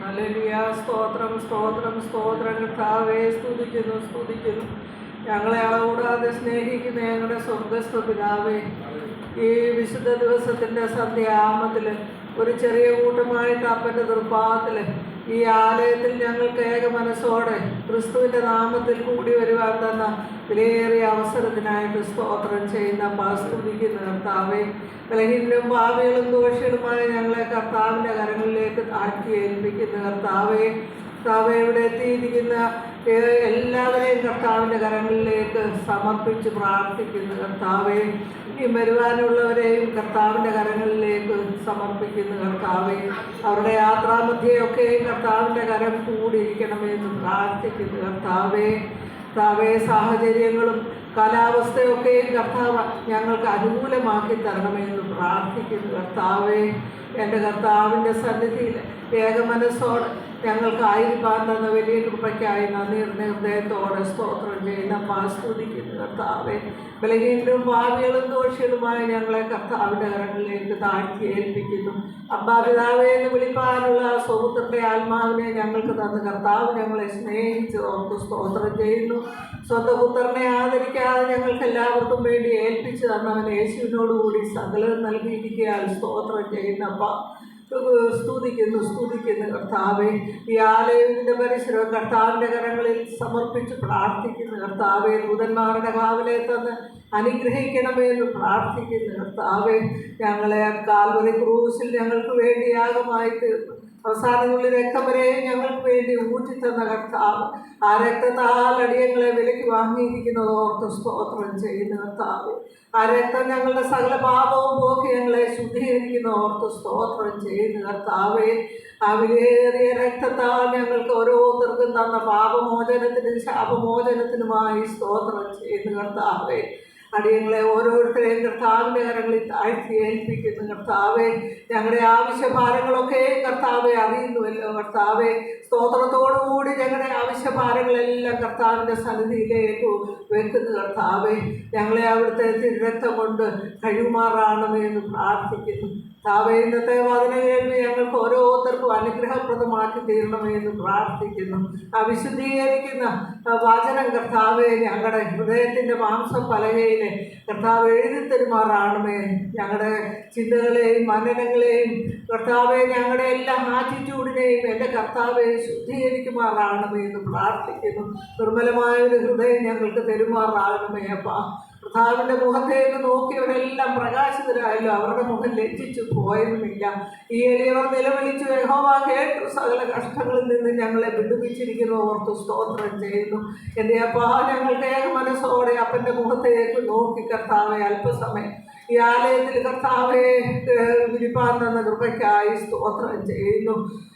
Hallelujah. സ്തോത്രം സ്തോത്രം സ്തോത്രം. കർത്താവേ സ്തുതിക്കുന്നു. ഞങ്ങളെ അളകൂടാതെ സ്നേഹിക്കുന്ന ഞങ്ങളുടെ സ്വർഗസ്ഥ പിതാവേ, ഈ വിശുദ്ധ ദിവസത്തിൻ്റെ സന്ധ്യാമത്തിൽ ഒരു ചെറിയ കൂട്ടമായിട്ട് അപ്പൻ്റെ തൃപ്പാത്തിൽ ഈ ആലയത്തിൽ ഞങ്ങൾക്ക് ഏക മനസ്സോടെ ക്രിസ്തുവിൻ്റെ നാമത്തിൽ കൂടി വരുവാൻ തന്ന വിലയേറിയ അവസരത്തിനായിട്ട് സ്തോത്രം ചെയ്യുന്ന സ്തുതിക്കുന്ന കർത്താവേ, ബലഹീനരും പാപികളും ദോഷികളുമായ ഞങ്ങളെ കർത്താവിൻ്റെ കരങ്ങളിലേക്ക് താഴ്ത്തി ഏൽപ്പിക്കുന്ന കർത്താവേ, ഇവിടെ എത്തിയിരിക്കുന്ന എല്ലാവരെയും കർത്താവിൻ്റെ കരങ്ങളിലേക്ക് സമർപ്പിച്ച് പ്രാർത്ഥിക്കുന്നു കർത്താവേ. ഇനി വരുവാനുള്ളവരെയും കർത്താവിൻ്റെ കരങ്ങളിലേക്ക് സമർപ്പിക്കുന്നു കർത്താവേ. അവരുടെ യാത്രാമധ്യയൊക്കെയും കർത്താവിൻ്റെ കരം കൂടിയിരിക്കണമെന്ന് പ്രാർത്ഥിക്കുന്നു കർത്താവേ. സാഹചര്യങ്ങളും കാലാവസ്ഥയൊക്കെയും കർത്താവ് ഞങ്ങൾക്ക് അനുകൂലമാക്കി തരണമെന്ന് പ്രാർത്ഥിക്കുന്നു കർത്താവേ. എൻ്റെ കർത്താവിൻ്റെ സന്നിധിയിൽ ഏകമനസ്സോടെ ഞങ്ങൾക്കായിരിക്കാൻ തന്ന വലിയ കൃപയ്ക്കായി നന്ദി ഹൃദയത്തോടെ സ്തോത്രം ചെയ്യുന്ന സ്തുതിക്കുന്നു കർത്താവേ. ബലഹീനരും പാപികളും ദോഷികളുമായ ഞങ്ങളെ കർത്താവിൻ്റെ കരങ്ങളിലേക്ക് താഴ്ത്തി ഏൽപ്പിക്കുന്നു. പിതാവേ എന്ന് വിളിപ്പാനുള്ള സ്വപുത്രൻ്റെ ആത്മാവിനെ ഞങ്ങൾക്ക് തന്ന കർത്താവ് ഞങ്ങളെ സ്നേഹിച്ച് ഓർക്ക് സ്തോത്രം ചെയ്യുന്നു. സ്വന്തം പുത്രനെ ആദരിക്കാതെ ഞങ്ങൾക്ക് എല്ലാവർക്കും വേണ്ടി ഏൽപ്പിച്ച് തന്നവൻ യേശുവിനോടുകൂടി സകലം നൽകിയിരിക്കാൻ സ്തോത്രം ചെയ്യുന്നപ്പ സ്തുതിക്കുന്നു കർത്താവേ. ഈ ആലയത്തിൻ്റെ പരിസരം കർത്താവിൻ്റെ കരങ്ങളിൽ സമർപ്പിച്ച് പ്രാർത്ഥിക്കുന്നു കർത്താവേ. ദൂതന്മാരുടെ കാവലെ തന്ന് അനുഗ്രഹിക്കണമെന്ന് പ്രാർത്ഥിക്കുന്നു കർത്താവേ. ഞങ്ങളെ കാൽവരി ക്രൂസിൽ ഞങ്ങൾക്ക് വേണ്ടി യാഗമായി തീർന്നു അവസാനങ്ങളിൽ രക്തം വരെ ഞങ്ങൾക്ക് വേണ്ടി ഊറ്റിത്തന്ന കർത്താവ്, ആ രക്തത്താൽ അടിയങ്ങളെ വിലയ്ക്ക് വാങ്ങിയിരിക്കുന്നത് ഓർത്ത് സ്തോത്രം ചെയ്യുന്ന കർത്താവ്. ആ രക്തം ഞങ്ങളുടെ സകല പാപവും പോക്കി ഞങ്ങളെ ശുദ്ധീകരിക്കുന്ന ഓർത്ത് സ്തോത്രം ചെയ്യുന്ന കർത്താവേ. ആ വിലയേറിയ രക്തത്താൽ ഞങ്ങൾക്ക് ഓരോരുത്തർക്കും തന്ന പാപമോചനത്തിനും ശാപമോചനത്തിനുമായി സ്തോത്രം ചെയ്യുന്ന കർത്താവേ. അടിയങ്ങളെ ഓരോരുത്തരെയും കർത്താവിൻ്റെ കരങ്ങളിൽ താഴ്ത്തി ഏൽപ്പിക്കുന്നു കർത്താവേ. ഞങ്ങളുടെ ആവശ്യഭാരങ്ങളൊക്കെ കർത്താവെ അറിയുന്നുവല്ലോ കർത്താവെ. സ്തോത്രത്തോടുകൂടി ഞങ്ങളുടെ ആവശ്യഭാരങ്ങളെല്ലാം കർത്താവിൻ്റെ സന്നിധിയിലേക്ക് വെക്കുന്നു കർത്താവെ. ഞങ്ങളെ അവിടുത്തെ തിരുരക്തം കൊണ്ട് കഴിയുമാറാണമെന്ന് പ്രാർത്ഥിക്കുന്നു കർത്താവെ. ഇന്നത്തെ വചന കേൾവി ഞങ്ങൾക്ക് ഓരോരുത്തർക്കും അനുഗ്രഹപ്രദമാക്കി തീരണമെന്ന് പ്രാർത്ഥിക്കുന്നു. ആ വിശുദ്ധീകരിക്കുന്ന വചനം കർത്താവെ ഞങ്ങളുടെ ഹൃദയത്തിൻ്റെ മാംസപ്പലകയിലെ കർത്താവ് എഴുതി തരുമാറാണമേ. ഞങ്ങളുടെ ചിന്തകളെയും മനനങ്ങളെയും കർത്താവെ, ഞങ്ങളുടെ എല്ലാ ആറ്റിറ്റ്യൂഡിനെയും എൻ്റെ കർത്താവെ ശുദ്ധീകരിക്കുമാറാണമേ എന്ന് പ്രാർത്ഥിക്കുന്നു. നിർമ്മലമായ ഒരു ഹൃദയം ഞങ്ങൾക്ക് തരുമാറാകണമേ അപ്പാ. കർത്താവിൻ്റെ മുഖത്തേക്ക് നോക്കിയവരെല്ലാം പ്രകാശിതരായല്ലോ, അവരുടെ മുഖം ലജ്ജിച്ചു പോയതുമില്ല. ഈ എളിയവർ നിലവിളിച്ചു, യഹോവ കേട്ടു, സകല കഷ്ടങ്ങളിൽ നിന്ന് ഞങ്ങളെ വിടുവിച്ചിരിക്കുന്നു ഓർത്ത് സ്തോത്രം ചെയ്യുന്നു. എൻ്റെ അപ്പാ, ഞങ്ങൾക്ക് ഏക മനസ്സോടെ അപ്പൻ്റെ മുഖത്തേക്ക് നോക്കി കർത്താവെ അല്പസമയം ഈ ആലയത്തിൽ കർത്താവെ വിരിപ്പാൻ തന്ന കൃപയ്ക്കായി സ്തോത്രം ചെയ്യുന്നു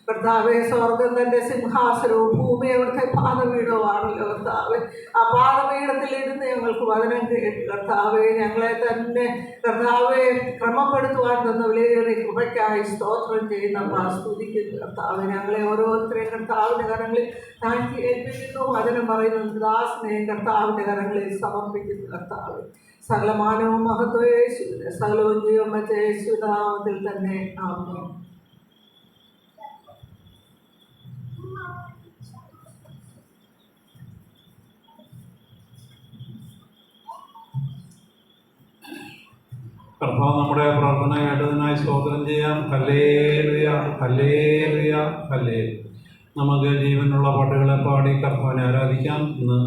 കർത്താവെ. സ്വർഗം തൻ്റെ സിംഹാസനവും ഭൂമി അവിടുത്തെ പാദപീഠവുമാണല്ലോ കർത്താവെ. ആ പാദപീഠത്തിൽ ഇരുന്ന് ഞങ്ങൾക്ക് വചനം കേട്ടു കർത്താവെ. ഞങ്ങളെ തന്നെ കർത്താവെ ക്രമപ്പെടുത്തുവാൻ തന്ന വിലയേറിയ കൃപയ്ക്കായി സ്തോത്രം ചെയ്യുന്ന സ്തുതിക്കുന്നു കർത്താവെ. ഞങ്ങളെ ഓരോരുത്തരെയും കർത്താവിൻ്റെ കരങ്ങളിൽ താഴ്ത്തി ഏൽപ്പിക്കുന്നു. വചനം പറയുന്ന ദാസനെയും കർത്താവിൻ്റെ കരങ്ങളിൽ സമർപ്പിക്കുന്നു കർത്താവെ. സകലമാനവും മഹത്വം യേശുവിനെ, സകലവും ജീവൻ വെച്ച യേശുവിന്റെ നാമത്തിൽ തന്നെ ആമേൻ. കർത്താവ് നമ്മുടെ പ്രാർത്ഥന കേട്ടതിനായി സ്തോത്രം ചെയ്യാം. Hallelujah hallelujah hallelujah. നമുക്ക് ജീവനുള്ള പാട്ടുകളെ പാടി കർത്താവിനെ ആരാധിക്കാം. ഇന്ന്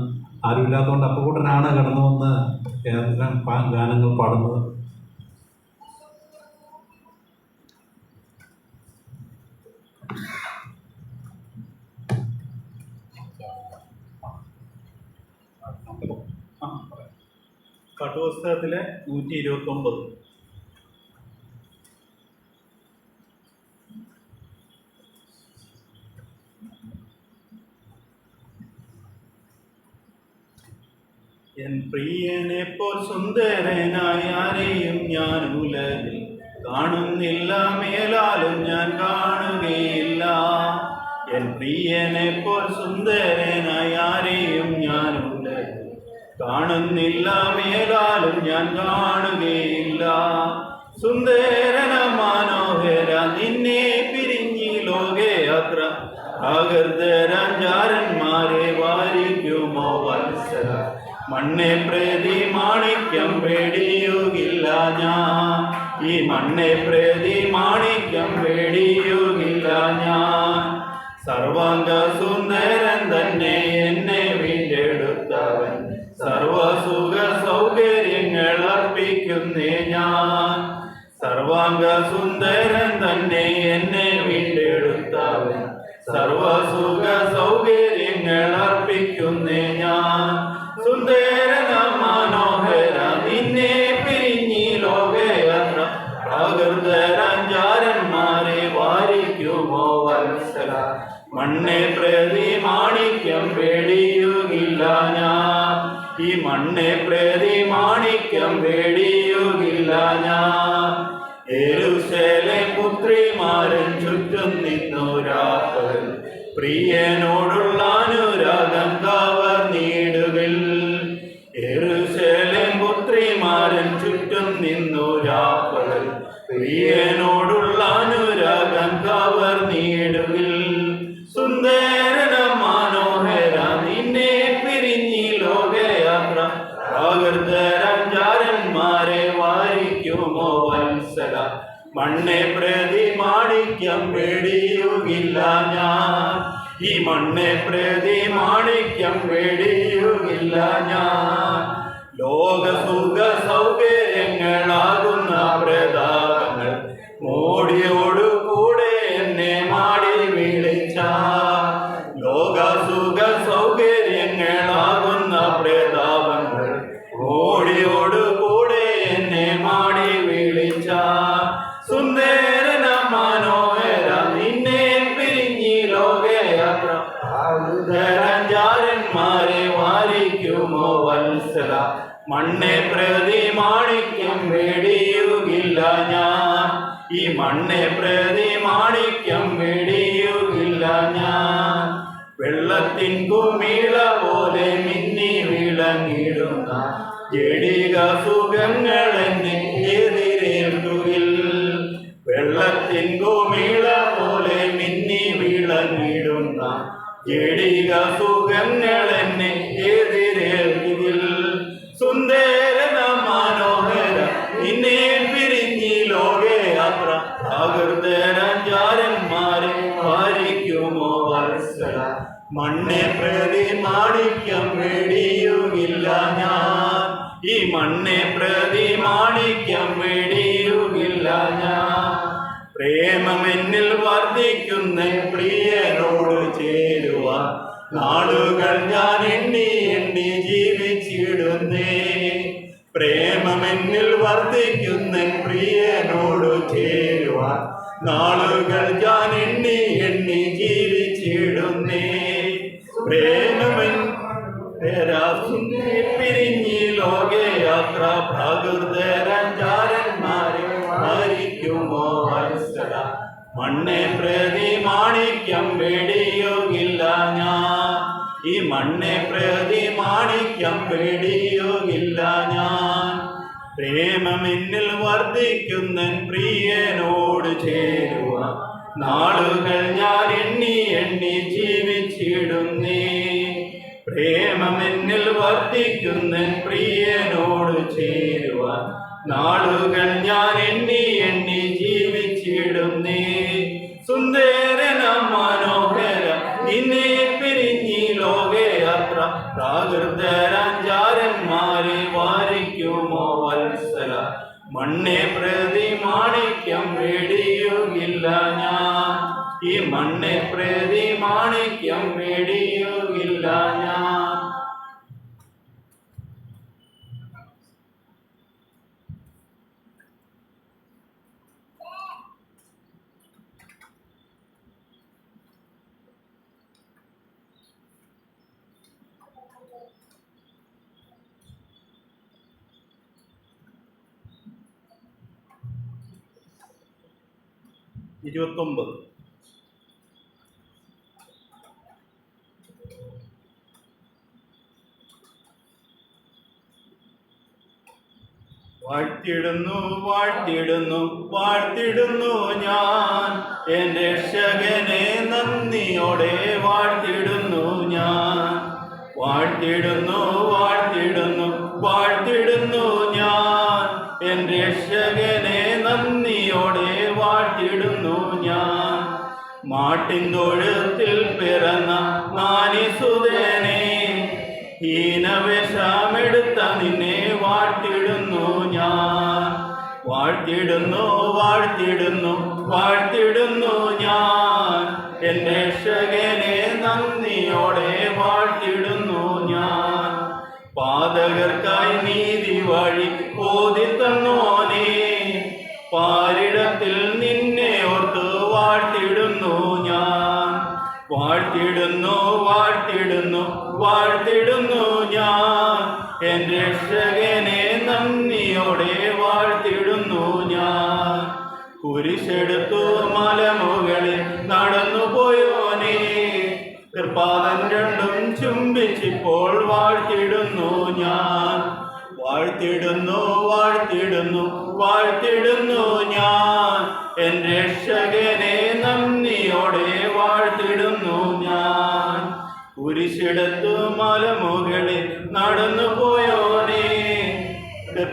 ആരുമില്ലാത്തതുകൊണ്ട് അപ്പുകൂട്ടനാണ് കടന്നു വന്ന് ഗാനങ്ങൾ പാടുന്നത്. പാട്ടുപുസ്തകത്തിലെ 129. എൻ പ്രിയനെ പോൽ സുന്ദരനായി ആരെയും ഞാൻ ഉലകിൽ കാണുന്നില്ല, മേലാലും ഞാൻ കാണുകയില്ല. എൻ പ്രിയനെ പോൽ സുന്ദരനായി ആരെയും ഞാൻ ഉലകിൽ കാണുന്നില്ല, മേലാലും ഞാൻ കാണുകയില്ല. സുന്ദരന മനോഹര നിന്നെ പിരിഞ്ഞി ലോകയാത്ര പ്രാകൃതരാചാരന്മാരെ വാരിക്കുമോ വത്സല മണ്ണെ പ്രതി മാണിക്യം പേടിയുകില്ല ഞാൻ ഈ മണ്ണെ പ്രതി മാണിക്യം പേടിയുകില്ല ഞാൻ സർവാംഗ സുന്ദരൻ തന്നെ എന്നെ വീണ്ടെടുത്തവൻ സർവസുഖ സൗകര്യങ്ങൾ അർപ്പിക്കുന്നേ ഞാൻ സർവാംഗ സുന്ദരൻ തന്നെ എന്നെ വീണ്ടെടുത്തവൻ സർവസുഖ സൗകര്യങ്ങൾ അർപ്പിക്കുന്നേ ഞാൻ സുന്ദരന മനോഹര നിന്നെ പിരിഞ്ഞി ലോകയാത്ര പ്രാകൃതരാചാരന്മാരെ വാരിക്കുമോ വത്സല മണ്ണെ പ്രതി മാണിക്യം പേടിയുകില്ല ഞാൻ ഈ മണ്ണെ പ്രതി മാണിക്യം പേടിയുകില്ല ഞാൻ യെരൂശലേം പുത്രിമാരൻ ചുറ്റും നിന്നൊരാപ്പകൽ പ്രിയനോടുള്ള അനുരാഗം കവർന്നിടുകിൽ യെരൂശലേം പുത്രിമാരൻ ചുറ്റും നിന്നൊരാപ്പകൽ പ്രിയനോടുള്ള അനുരാഗം കവർന്നിടുകിൽ സുന്ദരന മനോഹര നിന്നെ പിരിഞ്ഞി ലോകയാത്ര പ്രാകൃതരാചാരന്മാരെ വാരിക്കുമോ വത്സല മണ്ണെ പ്രതി മാണിക്യം പേടിയുകില്ല ഞാൻ ഈ മണ്ണെ പ്രതി മാണിക്യം പേടിയുകില്ല ഞാൻ ലോകസുഖ സൗകര്യങ്ങളാകുന്ന പ്രതാപങ്ങൾ മോടിയോടു കൂടെ എന്നെ മാടി വിളിച്ച ലോകസുഖ സൗകര്യങ്ങളാകുന്ന പ്രതാപങ്ങൾ മോടിയോടു കൂടെ എന്നെ മാടി വിളിച്ച സുന്ദരന മനോഹര നിന്നെ പിരിഞ്ഞി ലോകയാത്ര പ്രാകൃതരാചാരന്മാരെ വാരിക്കുമോ വത്സല മണ്ണെ പ്രതി മാണിക്യം പേടിയുകില്ല ഞാൻ ഈ മണ്ണെ പ്രതി മാണിക്യം പേടിയുകില്ല ഞാൻ വെള്ളത്തിൻ കുമിള പോലെ മിന്നി വിളങ്ങിടുന്ന ജഡിക സുഖങ്ങൾ എന്നെ എതിരേൽക്കുകിൽ വെള്ളത്തിൻ കുമിള പോലെ മിന്നി വിളങ്ങിടുന്ന ജഡിക സുഖങ്ങൾ എന്നെ എതിരേൽക്കുകിൽ സുന്ദരന മനോഹര നിന്നെ പിരിഞ്ഞി ലോകയാത്ര പ്രാകൃതരാചാരന്മാരെ വാരിക്കുമോ വത്സല മണ്ണെ പ്രതി മാണിക്യം പേടിയുകില്ല ഞാൻ ഈ മണ്ണെ പ്രതി മാണിക്യം പേടിയുകില്ല ഞാൻ പ്രേമമെന്നിൽ വർദ്ധിക്കുന്ന പ്രിയനോട് ചേരുവാൻ നാളുകൾ ഞാൻ എണ്ണി എണ്ണി ജീവിച്ചിടുന്നേ പ്രേമമെന്നിൽ വർദ്ധിക്കുന്ന പ്രിയനോട് ചേരുവാൻ നാളുകൾ ഞാൻ എണ്ണി എണ്ണി ജീവിച്ചിടുന്നേ പ്രേമമെൻ പിരിഞ്ഞി ലോകയാത്ര പ്രാകൃതരാചാരന്മാരെ വാരിക്കുമോ വത്സല മണ്ണെ പ്രതി മാണിക്യം പേടിയുകില്ല ഞാൻ ഈ മണ്ണെ പ്രതി മാണിക്യം പേടിയുകില്ല ഞാൻ പ്രേമമെന്നിൽ വർദ്ധിക്കുന്ന പ്രിയനോട് ചേരുവ നാളുകൾ ഞാൻ എണ്ണി എണ്ണി ജീവിച്ചിടുന്നേ പ്രേമമെന്നിൽ വർദ്ധിക്കുന്ന പ്രിയനോട് ചേരുവ നാളുകൾ ഞാൻ എണ്ണി എണ്ണി ജീവിച്ചിടുന്നേ സുന്ദരന മനോഹര നിന്നെ പിരിഞ്ഞി ലോകയാത്ര പ്രാകൃതരാചാരന്മാരെ വാരിക്കുമോ വത്സല മണ്ണെ പ്രതി മാണിക്യം പേടിയുകില്ല ഞാൻ ഈ മണ്ണെ പ്രതി മാണിക്യം പേടിയുകില്ല ഞാൻ 29 വാഴ്ത്തി വാഴ്ത്തിടുന്നു വാഴ്ത്തിടുന്നു വാഴ്ത്തിടുന്നു ഞാൻ എൻ്റെ രക്ഷകനെ നന്ദിയോടെ വാഴ്ത്തിടുന്നു ഞാൻ വാഴ്ത്തിടുന്നു വാഴ്ത്തിടുന്നു വാഴ്ത്തിടുന്നു ഞാൻ എൻ്റെ രക്ഷകനെ നന്ദിയോടെ വാഴ്ത്തിടുന്നു ഞാൻ മാട്ടിൻ തൊഴുത്തിൽ പിറന്ന നാനിസുതനെ ഹീനവേഷമെടുത്ത നിന്നെ വാഴ്ത്തിടുന്നു ഞാൻ വാഴ്ത്തിടുന്നു വാഴ്ത്തിടുന്നു വാഴ്ത്തിടുന്നു ഞാൻ എൻ്റെ രക്ഷകനെ നന്ദിയോടെ വാഴ്ത്തിടുന്നു ഞാൻ പാതകർക്കായി നീതി വഴി ഓതിത്തന്നോനേ പാരിടത്തിൽ നിന്നെ ഓർത്ത് വാഴ്ത്തിടുന്നു ഞാൻ വാഴ്ത്തിടുന്നു വാഴ്ത്തിടുന്നു വാഴ്ത്തിടുന്നു ഞാൻ എൻ്റെ രക്ഷകനെ നന്ദിയോടെ വാഴ്ത്തിടുന്നു ഞാൻ കുരിശെടുത്തു മലമുകളിൽ നടന്നു പോയോനേ കൃപാദം രണ്ടും ചുംബിച്ചിപ്പോൾ വാഴ്ത്തിടുന്നു ഞാൻ വാഴ്ത്തിടുന്നു വാഴ്ത്തിടുന്നു വാഴ്ത്തിടുന്നു ഞാൻ എൻ്റെ രക്ഷകനെ നന്ദിയോടെ വാഴ്ത്തിടുന്നു ഞാൻ കുരിശെടുത്തു മലമുകളിൽ നടന്നു പോയോനേ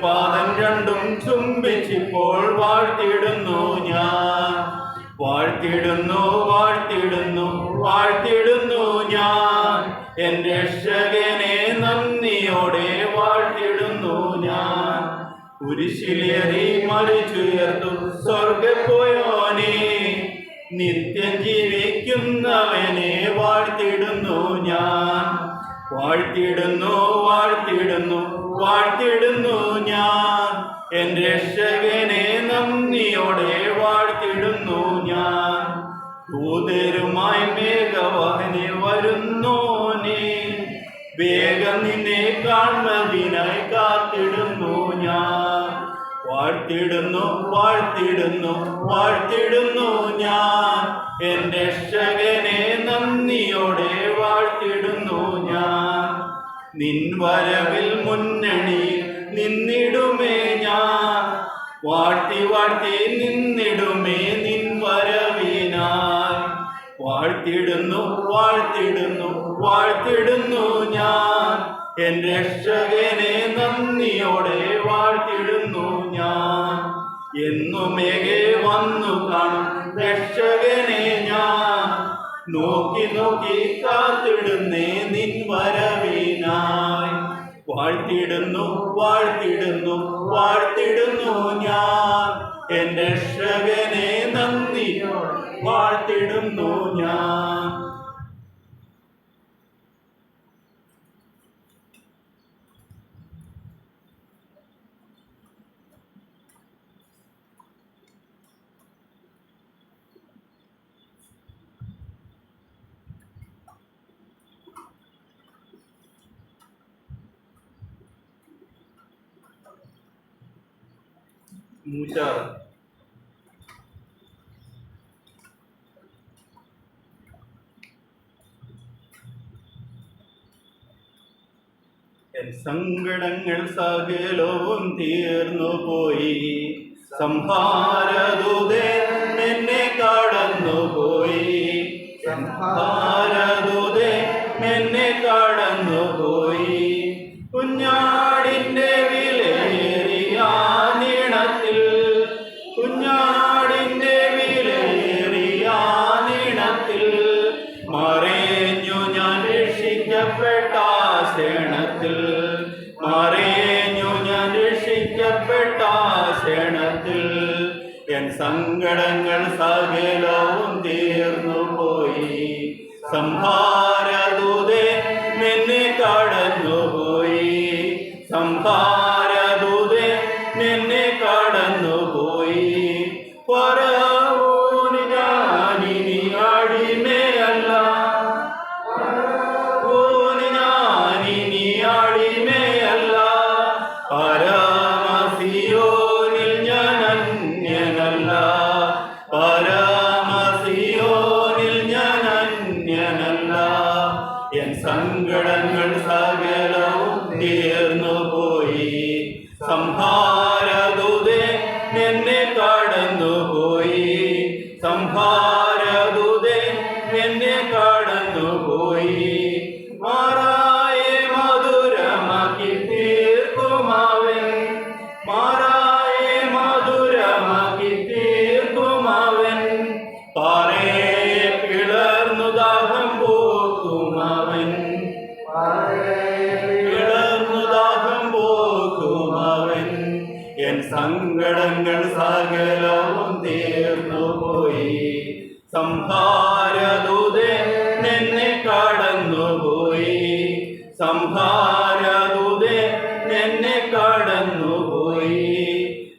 പാദം രണ്ടും ചുംബിച്ചിപ്പോൾ വാഴ്ത്തിടുന്നു ഞാൻ വാഴ്ത്തിടുന്നു വാഴ്ത്തിടുന്നു വാഴ്ത്തിടുന്നു ഞാൻ എൻ്റെ രക്ഷകനെ നന്ദിയോടെ വാഴ്ത്തിടുന്നു ഞാൻ കുരിശിലേറി മരിച്ചുയർത്തും സ്വർഗ്ഗപ്പോയോനേ നിത്യം ജീവിക്കുന്നവനെ വാഴ്ത്തിടുന്നു ഞാൻ വാഴ്ത്തിടുന്നു വാഴ്ത്തിടുന്നു വാഴ്ത്തിടുന്നു ഞാൻ എൻ്റെ രക്ഷകനെ നന്ദിയോടെ വാഴ്ത്തിടുന്നു ഞാൻ ദൂതരുമായി മേഘവാഹനെ വരുന്നോനേ വേഗം നിന്നെ കാണുന്നതിനായി കാത്തിടുന്നു ഞാൻ വാഴ്ത്തിടുന്നു വാഴ്ത്തിടുന്നു വാഴ്ത്തിടുന്നു ഞാൻ എൻ്റെ രക്ഷകനെ നന്ദിയോടെ വാഴ്ത്തിടുന്നു ഞാൻ നിൻ വരവിൽ മുന്നണിയിൽ നിന്നിടുമേ ഞാൻ വാഴ്ത്തി വാഴ്ത്തി നിന്നിടുമേ നിൻ വരവിനായി വാഴ്ത്തിടുന്നു വാഴ്ത്തിടുന്നു വാഴ്ത്തിടുന്നു ഞാൻ എൻ്റെ രക്ഷകനെ നന്ദിയോടെ വാഴ്ത്തിടുന്നു ഞാൻ എന്നുമേകെ വന്നു കാണും രക്ഷകനെ ഞാൻ നോക്കി നോക്കി കാത്തിടുന്നേ നിൻ വരവിനായി വാഴ്ത്തിടുന്നു വാഴ്ത്തിടുന്നു വാഴ്ത്തിടുന്നു ഞാൻ എൻ്റെ രക്ഷകനെ നന്ദിയോടെ വാഴ്ത്തിടുന്നു ഞാൻ മൂച്ചാറ് എൻ സങ്കടങ്ങൾ സകലവും തീർന്നു പോയി സംഹാരദൂതൻ എന്നെ കടന്നുപോയി സംഹാരദൂതൻ എന്നെ കടന്നുപോയി കുഞ്ഞാടിൻ്റെ വിലയേറിയ നീളത്തിൽ കുഞ്ഞാടിൻ്റെ വിലയേറിയ നീളത്തിൽ മറഞ്ഞു ഞാൻ രക്ഷിക്കപ്പെട്ട ക്ഷണത്തിൽ മറഞ്ഞു ഞാൻ രക്ഷിക്കപ്പെട്ട ക്ഷണത്തിൽ എൻ സങ്കടങ്ങൾ സകലവും തീർന്നു പോയി സംഹാരദൂതൻ എന്നെ കടന്നുപോയി സംഹാരദൂതൻ എന്നെ കടന്നുപോയി ഫറവോന് ഞാനിനി അടിമയല്ല ഫറവോന് ഞാനിനി അടിമയല്ല പരമസിയോനിൽ ഞാൻ അന്യനല്ല പരമസിയോനിൽ ഞാൻ അന്യനല്ല എൻ സങ്കടങ്ങൾ സകലവും തീർന്നു പോയി സംഹാരദൂതൻ സകലവും തീർന്നുപോയി. സംഹാരദൂതൻ എന്നെ കടന്നുപോയി. സംഹാരദൂതൻ എന്നെ കടന്നുപോയി.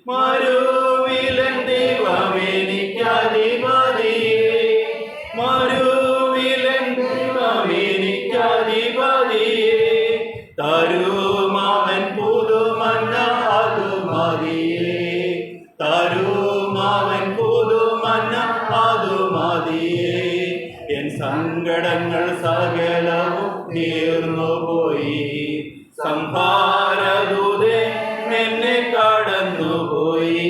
മരുവിലൻ ദൈവമെനിക്കധിപതിയേ. മരുവിലൻ ദൈവമെനിക്കധിപതിയേ. തരുമവൻ പുതുമന്ന അതു മതിയേ. തരുമവൻ പുതുമന്ന അതു മതിയേ. എൻ സങ്കടങ്ങൾ സകലവും തീർന്നുപോയി. സംഹാരദൂതൻ എന്നെ കടന്നുപോയി.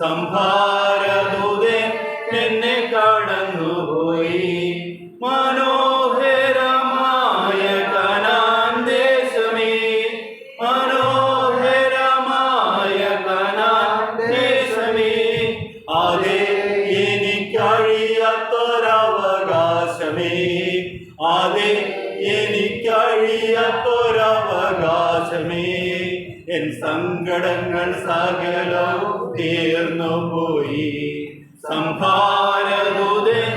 സംഹാരദൂതൻ എന്നെ കടന്നുപോയി. മനോഹരമായ കനാൻ ദേശമേ. മനോഹരമായ കനാൻ ദേശമേ. അതെ എനിക്കഴിയാത്തൊരവകാശമേ. അതെ എനിക്കഴിയാത്തൊരവകാശമേ. എൻ സങ്കടങ്ങൾ സകലവും തീർന്നുപോയി. സംഹാരദൂതൻ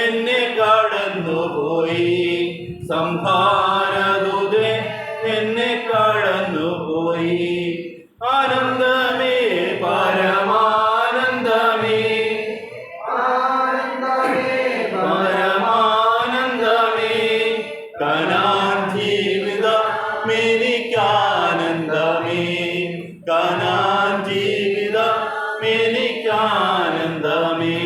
എന്നെ കടന്നുപോയി. സംഹാരദൂതൻ എന്നെ കടന്നുപോയി. ആനന്ദമേ പരമാനന്ദമേ. പരമാനന്ദമേ. കനാൻ ജീവിതമെനിക്കാനന്ദമേ. കനാൻ ജീവിതമെനിക്കാനന്ദമേ.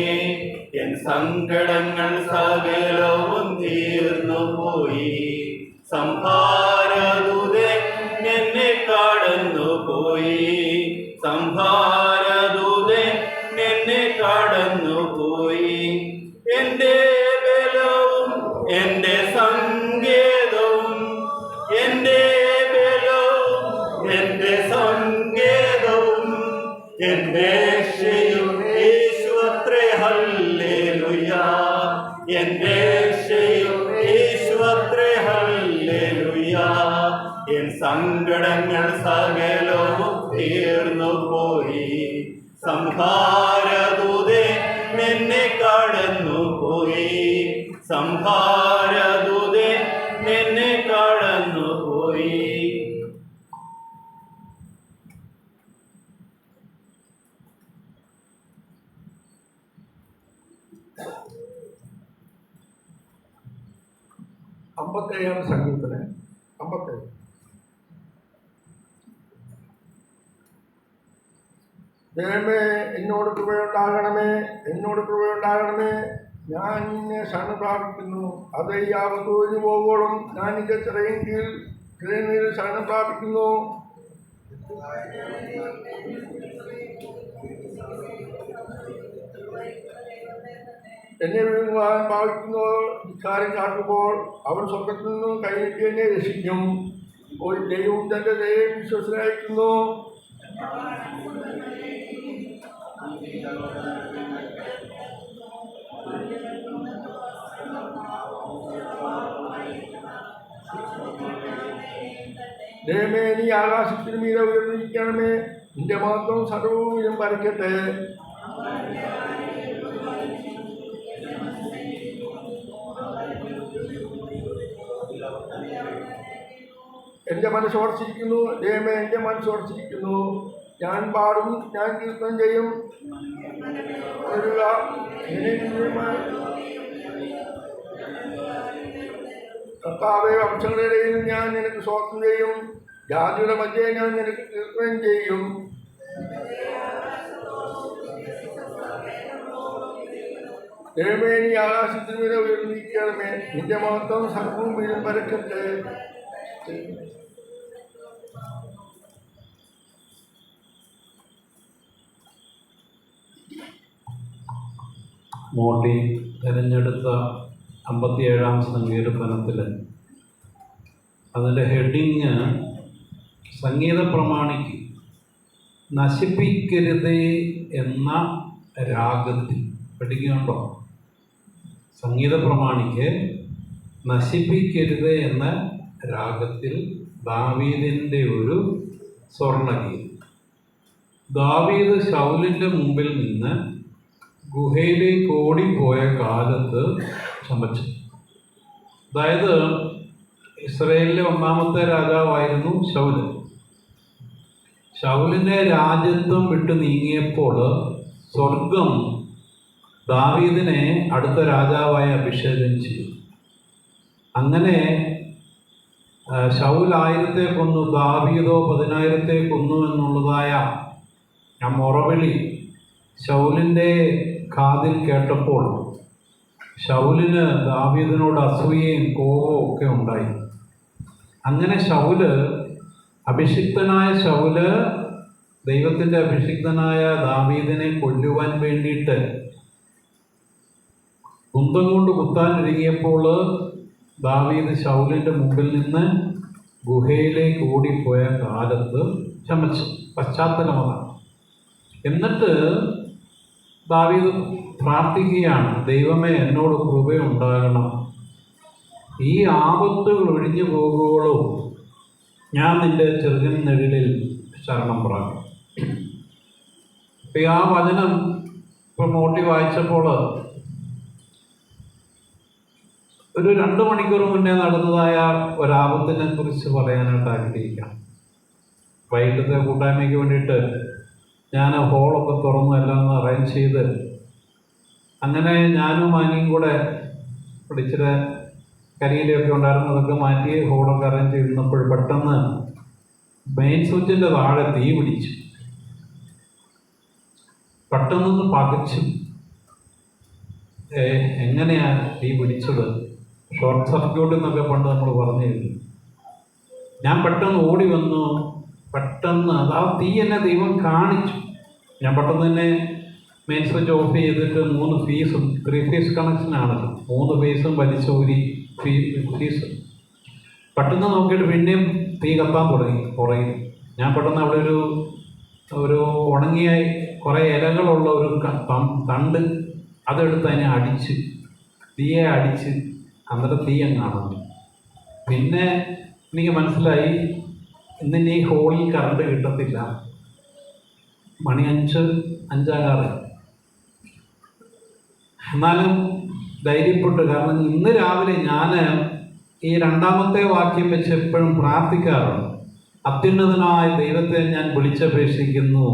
എൻ സങ്കടങ്ങൾ സകലവും തീർന്നുപോയി. സംഹാരദൂതൻ എന്നെ കടന്നുപോയി. സംഹാരദൂതൻ എന്നെ കടന്നുപോയി. എൻ്റെ ബലവും എൻ്റെ സങ്കേതവും. എൻ്റെ ബലവും എൻ്റെ സങ്കേതവും. എൻ്റെ രക്ഷയും യേശുവത്രേ. ഹല്ലേലൂയ. എൻ്റെ രക്ഷയും യേശുവത്രേ. ഹല്ലേലൂയ. എൻ സങ്കടങ്ങൾ സകലവും തീർന്നുപോയി. സംഹാരദൂതൻ എന്നെ കടന്നുപോയി. സംഹാരദൂതൻ എന്നെ കടന്നുപോയി. അമ്പത്തേഴാം സങ്കീർത്തനം 57. ദൈവമേ എന്നോട് കൃപയുണ്ടാകണമേ. എന്നോട് കൃപയുണ്ടാകണമേ. ഞാൻ നിന്നെ ശരണ പ്രാപിക്കുന്നു. അത് ഈ ആപത്ത് ഒഴിഞ്ഞു പോകുമ്പോഴും ഞാൻ നിന്റെ ചിറയിൻ കീഴിൽ ശരണം പ്രാപിക്കുന്നു. എന്നെ വിഴുങ്ങുവാൻ ഭാവിക്കുന്നവർ ധിക്കാരം കാട്ടുമ്പോൾ അവൻ സ്വർഗത്തിൽ നിന്നും കൈനീട്ടി എന്നെ രക്ഷിക്കും. ഒരു ദൈവം തൻ്റെ ദൈവം വിശ്വസനയക്കുന്നു. ദൈവമേ നീ ആകാശത്തിന് മീതെ ഉയർന്നിരിക്കണമേ. നിന്റെ മഹത്വം സർവ്വഭൂമിയിലും പരക്കട്ടെ. എൻ്റെ മനസ്സ് ഉറച്ചിരിക്കുന്നു. ദൈവമേ എൻ്റെ മനസ്സ് ഉറച്ചിരിക്കുന്നു. ഞാൻ പാടും, ഞാൻ കീർത്തനം ചെയ്യും. കർത്താവേ, വംശങ്ങളുടെ ഇടയിൽ ഞാൻ നിനക്ക് സ്തോത്രം ചെയ്യും. ജാതിയുടെ മധ്യേ ഞാൻ നിനക്ക് കീർത്തനം ചെയ്യും. ദൈവമേ നീ ആകാശത്തിന് മീതെ ഉയർന്നിരിക്കണമേ. നിന്റെ മഹത്വം സർവ്വഭൂമിയിലും പരക്കട്ടെ. മോട്ടി തിരഞ്ഞെടുത്ത 57-ാം സങ്കീർത്തനത്തിൽ അതിൻ്റെ ഹെഡിങ് സംഗീത പ്രമാണിക്ക് നശിപ്പിക്കരുതേ എന്ന രാഗത്തിൽ പഠിക്കുന്നുണ്ടോ? സംഗീത പ്രമാണിക്ക് നശിപ്പിക്കരുതേ എന്ന രാഗത്തിൽ ദാവീദിൻ്റെ ഒരു സ്വർണ്ണഗീതം. ദാവീദ് ശൗലിൻ്റെ മുമ്പിൽ നിന്ന് ഗുഹയിലേക്ക് ഓടിപ്പോയ കാലത്ത് ചമച്ചു. അതായത് ഇസ്രയേലിലെ ഒന്നാമത്തെ രാജാവായിരുന്നു ശൗല്. ശൗലിനെ രാജ്യത്വം വിട്ടു നീങ്ങിയപ്പോൾ സ്വർഗം ദാവീദിനെ അടുത്ത രാജാവായി അഭിഷേകം ചെയ്തു. അങ്ങനെ ശൗൽ 1000 കൊന്നു, ദാവീദോ 10,000 കൊന്നു എന്നുള്ളതായ ആ മുറവിളി ശൗലിൻ്റെ കാതിൽ കേട്ടപ്പോൾ ശൗലിന് ദാവീദിനോട് അസൂയയും കോപവും ഒക്കെ ഉണ്ടായി. അങ്ങനെ ശൗല്, അഭിഷിക്തനായ ശൗല് ദൈവത്തിൻ്റെ അഭിഷിക്തനായ ദാവീദിനെ കൊല്ലുവാൻ വേണ്ടിയിട്ട് കുന്തം കൊണ്ട് കുത്താനിറങ്ങിയപ്പോൾ ദാവീദ് ശൗലിൻ്റെ മുമ്പിൽ നിന്ന് ഗുഹയിലേക്ക് ഓടിപ്പോയ കാലത്ത് ചമച്ചു. പശ്ചാത്തലമതാണ്. എന്നിട്ട് ദാവീദ് പ്രാർത്ഥിക്കുകയാണ്, ദൈവമേ എന്നോട് കൃപയുണ്ടാകണം, ഈ ആപത്തുകൾ ഒഴിഞ്ഞു പോകുവോളും ഞാൻ നിൻ്റെ ചെറുകൻ നിഴലിൽ ശരണം പ്രാപിക്കും. ഇപ്പം ആ വചനം ഇപ്പം മോട്ടി വായിച്ചപ്പോൾ ഒരു 2 മണിക്കൂർ മുന്നേ നടന്നതായ ഒരാപത്തിനെ കുറിച്ച് പറയാനായിട്ട് ആഗ്രഹിക്കാം. വൈകിട്ടത്തെ കൂട്ടായ്മയ്ക്ക് വേണ്ടിയിട്ട് ഞാൻ ഹോളൊക്കെ തുറന്നു എല്ലാം ഒന്ന് അറേഞ്ച് ചെയ്ത്, അങ്ങനെ ഞാനും മാനിയും കൂടെ ഇച്ചിരി കരിയിലൊക്കെ ഉണ്ടായിരുന്നതൊക്കെ മാറ്റി ഹോളൊക്കെ അറേഞ്ച് ചെയ്തിരുന്നപ്പോൾ പെട്ടെന്ന് മെയിൻ സ്വിച്ചിൻ്റെ താഴെ തീ പിടിച്ചു. പെട്ടെന്നൊന്ന് പകച്ചു. എങ്ങനെയാണ് തീ പിടിച്ചത്? ഷോർട്ട് സർക്യൂട്ട് എന്നൊക്കെ പണ്ട് നമ്മൾ പറഞ്ഞിരുന്നു. ഞാൻ പെട്ടെന്ന് ഓടി വന്നു. പെട്ടെന്ന് ആ തീ എന്നെ ദൈവം കാണിച്ചു. ഞാൻ പെട്ടെന്ന് തന്നെ മെയിൻ സ്വിച്ച് ഓഫ് ചെയ്തിട്ട് 3 ഫീസും 3 ഫേസ് കണക്ഷനാണല്ലോ, 3 ഫേസും വലിച്ചൂരി ഫീസ് പെട്ടെന്ന് നോക്കിയിട്ട് പിന്നെയും തീ കത്താൻ തുടങ്ങി പുറകിൽ. ഞാൻ പെട്ടെന്ന് അവിടെ ഒരു ഉണങ്ങിയ കുറേ ഇലകളുള്ള ഒരു തണ്ട് അതെടുത്ത് അതിനെ അടിച്ച് തീയെ അടിച്ച് അന്നേരം തീ അങ്ങാണ്. പിന്നെ എനിക്ക് മനസ്സിലായി ഇന്നിനി ഈ ഹോളിൽ കറണ്ട് കിട്ടത്തില്ല. മണി 5:05. എന്നാലും ധൈര്യപ്പെട്ടു. കാരണം ഇന്ന് രാവിലെ ഞാൻ ഈ 2ാമത്തെ വാക്യം വെച്ച് എപ്പോഴും പ്രാർത്ഥിക്കാറുണ്ട്. അത്യുന്നതനായ ദൈവത്തെ ഞാൻ വിളിച്ചപേക്ഷിക്കുന്നു,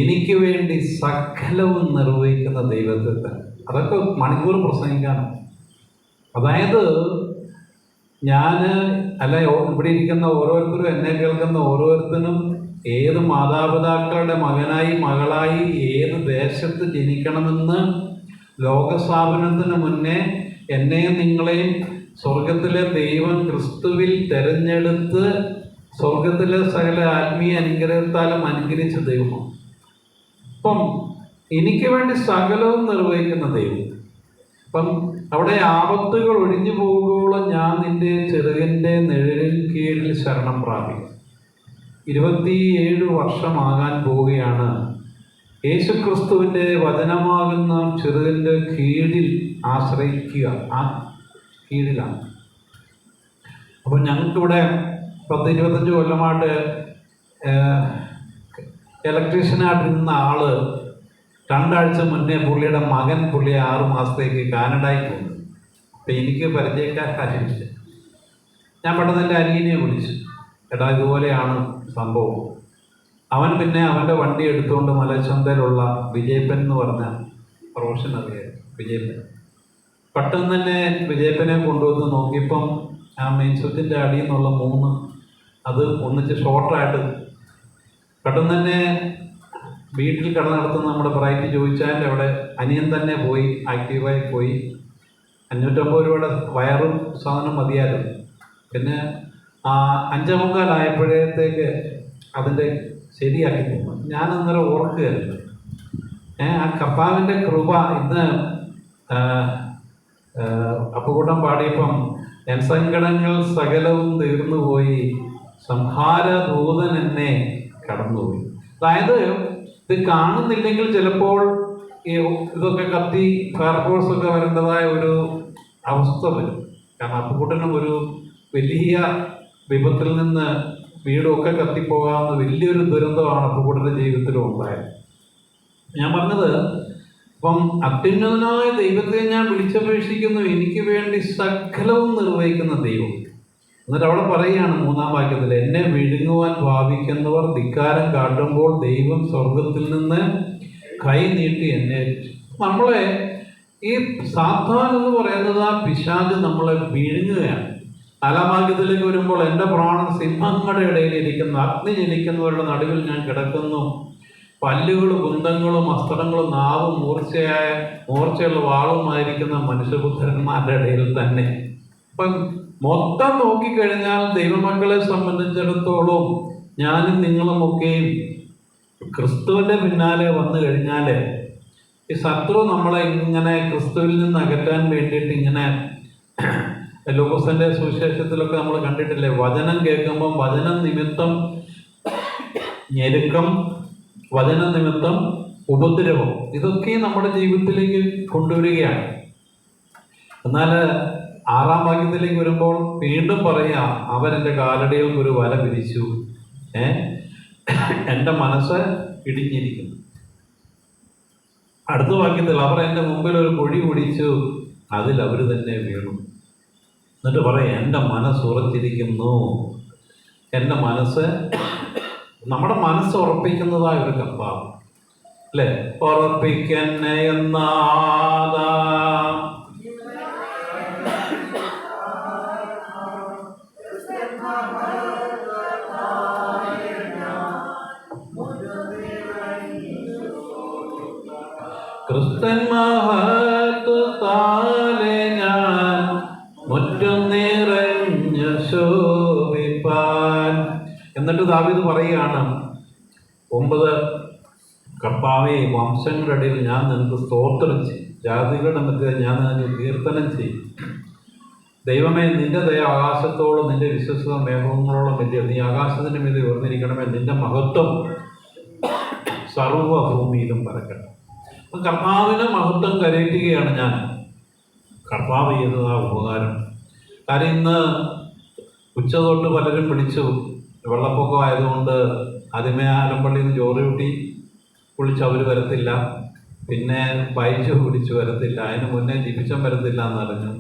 എനിക്ക് വേണ്ടി സകലവും നിർവഹിക്കുന്ന ദൈവത്തെ. അതൊക്കെ മണിക്കൂർ പ്രസംഗിക്കാണ്. അതായത് ഞാൻ ഇവിടെ ഇരിക്കുന്ന ഓരോരുത്തരും, എന്നെ കേൾക്കുന്ന ഓരോരുത്തരും ഏത് മാതാപിതാക്കളുടെ മകനായി മകളായി ഏത് ദേശത്ത് ജനിക്കണമെന്ന് ലോകസ്ഥാപനത്തിന് മുന്നേ എന്നെയും നിങ്ങളെയും സ്വർഗത്തിലെ ദൈവം ക്രിസ്തുവിൽ തിരഞ്ഞെടുത്ത് സ്വർഗത്തിലെ സകല ആത്മീയ അനുഗ്രഹത്താലും അനുഗ്രഹിച്ച ദൈവമാണ്. അപ്പം എനിക്ക് വേണ്ടി സകലവും നിർവഹിക്കുന്ന ദൈവം. അപ്പം അവിടെ ആപത്തുകൾ ഒഴിഞ്ഞു പോകുമ്പോഴും ഞാൻ നിന്റെ ചെറുകൻ്റെ നിഴലിൻ കീഴിൽ ശരണം പ്രാപിക്കും. 27 വർഷമാകാൻ പോവുകയാണ് യേശുക്രിസ്തുവിൻ്റെ വചനമാകുന്ന ചെറുകൻ്റെ കീഴിൽ ആശ്രയിക്കുക. ആ കീഴിലാണ്. അപ്പം ഞങ്ങൾക്കിവിടെ 10-25 കൊല്ലമായിട്ട് ഇലക്ട്രീഷ്യനായിട്ടിരുന്ന ആള് 2 ആഴ്ച മുന്നേ പുള്ളിയുടെ മകൻ 6 മാസത്തേക്ക് കാനഡയിൽ പോകുന്നു. അപ്പം എനിക്ക് പരിചയക്കാരില്ല. ഞാൻ പെട്ടെന്ന് എൻ്റെ അനിയനെ വിളിച്ചു, എടാ ഇതുപോലെയാണ് സംഭവം. അവൻ പിന്നെ അവൻ്റെ വണ്ടി എടുത്തുകൊണ്ട് മലച്ചന്തയിലുള്ള വിജയപ്പൻ എന്ന് പറഞ്ഞ പ്രൊഫഷൻ അറിയാം, വിജയപ്പൻ. പെട്ടെന്ന് തന്നെ വിജയപ്പനെ കൊണ്ടുവന്ന് നോക്കിയപ്പം ആ മെയിൻ സ്വിച്ചിൻ്റെ അടിയിൽ നിന്നുള്ള 3 അത് ഒന്നിച്ച് ഷോർട്ടായിട്ട് പെട്ടെന്ന് തന്നെ വീട്ടിൽ നടത്തുന്ന നമ്മുടെ ബ്രൈറ്റ് ചോദിച്ചാൽ അവിടെ അനിയൻ തന്നെ പോയി ആക്റ്റീവായി പോയി 550 രൂപയുടെ വയറും സാധനം മതിയായിരുന്നു. പിന്നെ 5:45 ആയപ്പോഴത്തേക്ക് അതിൻ്റെ ശരിയാക്കി പോകുന്നു. ഞാൻ അന്നേരം ഓർക്കുകയായിരുന്നു, ആ കർത്താവിൻ്റെ കൃപ. ഇന്ന് അപ്പുകൂട്ടം പാടിയപ്പം എൻ സങ്കടങ്ങൾ സകലവും തീർന്നുപോയി, സംഹാരദൂതൻ എന്നെ കടന്നുപോയി. അതായത് ഇത് കാണുന്നില്ലെങ്കിൽ ചിലപ്പോൾ ഇതൊക്കെ കത്തി ഫയർഫോഴ്സൊക്കെ വരേണ്ടതായ ഒരു അവസ്ഥ വരും. കാരണം അപ്പുകൂട്ടനും ഒരു വലിയ വിപത്തിൽ നിന്ന് വീടുമൊക്കെ കത്തിപ്പോകാവുന്ന വലിയൊരു ദുരന്തമാണ് അപ്പുകുട്ടൻ്റെ ജീവിതത്തിലും ഉണ്ടായത്. ഞാൻ പറഞ്ഞത്, അപ്പം അത്യുന്നതനായ ദൈവത്തെ ഞാൻ വിളിച്ചപേക്ഷിക്കുന്നു, എനിക്ക് വേണ്ടി സകലവും നിർവഹിക്കുന്ന ദൈവം. എന്നിട്ട് അവിടെ പറയുകയാണ് 3-ാം വാക്യത്തിൽ, എന്നെ വിഴുങ്ങുവാൻ ഭാവിക്കുന്നവർ ധിക്കാരം കാട്ടുമ്പോൾ ദൈവം സ്വർഗത്തിൽ നിന്ന് കൈ നീട്ടി എന്നെ. നമ്മളെ ഈ സാത്താൻ എന്ന് പറയുന്നത് ആ പിശാച് നമ്മളെ വിഴുങ്ങുകയാണ്. 4-ാം വാക്യത്തിലേക്ക് വരുമ്പോൾ, എൻ്റെ പ്രാണൻ സിംഹങ്ങളുടെ ഇടയിൽ ഇരിക്കുന്നു, അഗ്നി ജനിക്കുന്നവരുടെ നടുവിൽ ഞാൻ കിടക്കുന്നു, പല്ലുകളും കുന്തങ്ങളും അസ്ത്രങ്ങളും നാവും മൂർച്ചയുള്ള വാളുമായിരിക്കുന്ന മനുഷ്യപുത്രന്മാരുടെ ഇടയിൽ തന്നെ. അപ്പം മൊത്തം നോക്കിക്കഴിഞ്ഞാൽ ദൈവമക്കളെ സംബന്ധിച്ചിടത്തോളം ഞാനും നിങ്ങളുമൊക്കെയും ക്രിസ്തുവിൻ്റെ പിന്നാലെ വന്നു കഴിഞ്ഞാൽ ഈ ശത്രു നമ്മളെ ഇങ്ങനെ ക്രിസ്തുവിൽ നിന്ന് അകറ്റാൻ വേണ്ടിയിട്ട് ഇങ്ങനെ, ലൂക്കോസിന്റെ സുവിശേഷത്തിലൊക്കെ നമ്മൾ കണ്ടിട്ടില്ലേ, വചനം കേൾക്കുമ്പം വചനം നിമിത്തം ഞെരുക്കം, വചന നിമിത്തം ഉപദ്രവം, ഇതൊക്കെ നമ്മുടെ ജീവിതത്തിലേക്ക് കൊണ്ടുവരികയാണ്. എന്നാൽ 6-ാം വാക്യത്തിലേക്ക് വരുമ്പോൾ വീണ്ടും പറയാ, അവൻ എൻ്റെ കാലടികൾക്ക് ഒരു വല വിരിച്ചു, എൻ്റെ മനസ്സ് ഇടിഞ്ഞിരിക്കുന്നു. അടുത്ത വാക്യത്തിൽ, അവർ എൻ്റെ മുമ്പിൽ ഒരു കുഴി കുടിച്ചു, അതിൽ അവർ തന്നെ വീണു. എന്നിട്ട് പറയാം, എൻ്റെ മനസ്സ് ഉറച്ചിരിക്കുന്നു. എൻ്റെ മനസ്സ്, നമ്മുടെ മനസ്സ് ഉറപ്പിക്കുന്നതായ ഒരു കർത്താവ് അല്ലേ, ഉറപ്പിക്കന്നെ എന്നാദാ ക്രിസ്തൻ മഹത്വത്താലെ ഞാൻ മുറ്റം നിറഞ്ഞു ശോഭിപ്പാൻ. എന്നിട്ട് ദാവീദ് പറയുകയാണ് 9, കർത്താവേ, വംശങ്ങളുടെ ഇടയിൽ ഞാൻ നിനക്ക് സ്തോത്രം ചെയ്യും, ജാതികളുടെ മധ്യേ ഞാൻ നിനക്ക് കീർത്തനം ചെയ്യും. ദൈവമേ, നിന്റെ ദയ ആകാശത്തോളം, നിന്റെ വിശ്വസ്ത മേഘങ്ങളോളം വലിയ, നീ ആകാശത്തിന് മീതെ ഉയർന്നിരിക്കണമേ, നിന്റെ മഹത്വം സർവഭൂമിയിലും പരക്കട്ടെ. അപ്പം കർത്താവിന് മഹത്വം കരയറ്റുകയാണ് ഞാൻ. കർത്താവ് ചെയ്തത് ആ ഉപകാരം. കാര്യം ഇന്ന് ഉച്ച തൊട്ട് പലരും വിളിച്ചു, വെള്ളപ്പൊക്കം ആയതുകൊണ്ട് ആദ്യമേ ആലമ്പള്ളിയിൽ നിന്ന് ജോറി കൂട്ടി വിളിച്ച് അവർ വരത്തില്ല, പിന്നെ ബൈജു വിളിച്ച് വരത്തില്ല, അതിന് മുന്നേ ജിപിച്ചം വരത്തില്ല എന്നറിഞ്ഞു,